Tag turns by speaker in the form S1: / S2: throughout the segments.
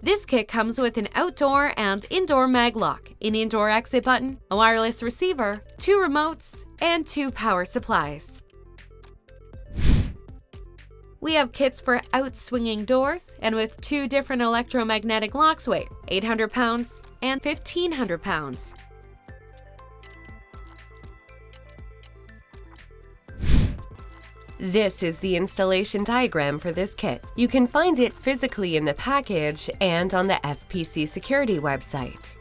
S1: This kit comes with an outdoor and indoor mag lock, an indoor exit button, a wireless receiver, 2 remotes, and 2 power supplies. We have kits for out-swinging doors and with 2 different electromagnetic locks weight, 800 pounds and 1,500 pounds. This is the installation diagram for this kit. You can find it physically in the package and on the FPC Security website.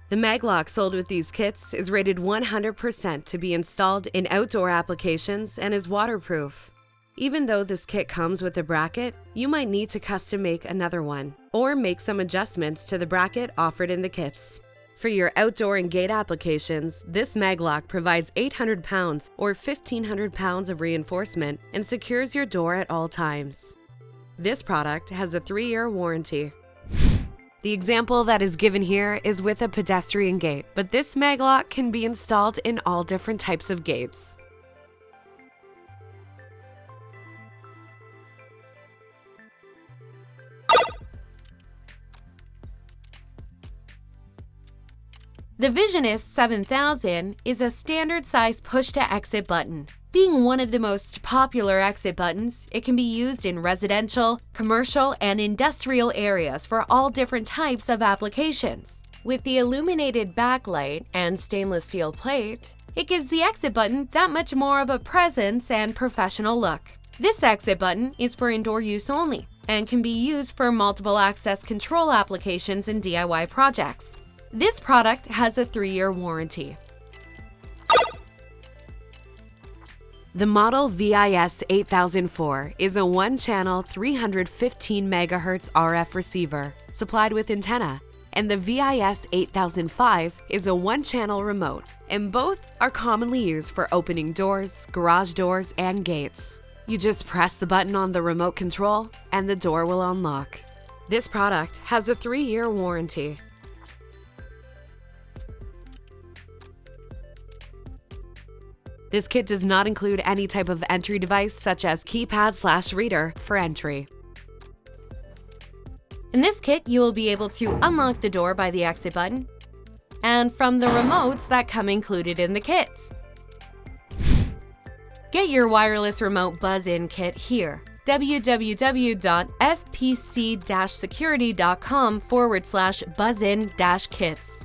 S1: The maglock sold with these kits is rated 100% to be installed in outdoor applications and is waterproof. Even though this kit comes with a bracket, you might need to custom make another one, or make some adjustments to the bracket offered in the kits. For your outdoor and gate applications, this maglock provides 800 pounds or 1,500 pounds of reinforcement and secures your door at all times. This product has a 3-year warranty. The example that is given here is with a pedestrian gate, but this maglock can be installed in all different types of gates. The Visionist 7000 is a standard-size push-to-exit button. Being one of the most popular exit buttons, it can be used in residential, commercial, and industrial areas for all different types of applications. With the illuminated backlight and stainless steel plate, it gives the exit button that much more of a presence and professional look. This exit button is for indoor use only and can be used for multiple access control applications and DIY projects. This product has a 3-year warranty. The model VIS 8004 is a 1-channel 315 MHz RF receiver supplied with antenna, and the VIS 8005 is a 1-channel remote, and both are commonly used for opening doors, garage doors, and gates. You just press the button on the remote control and the door will unlock. This product has a 3-year warranty. This kit does not include any type of entry device such as keypad/reader for entry. In this kit, you will be able to unlock the door by the exit button and from the remotes that come included in the kit. Get your wireless remote Buzz-In Kit here. www.fpc-security.com/Buzz-In-Kits.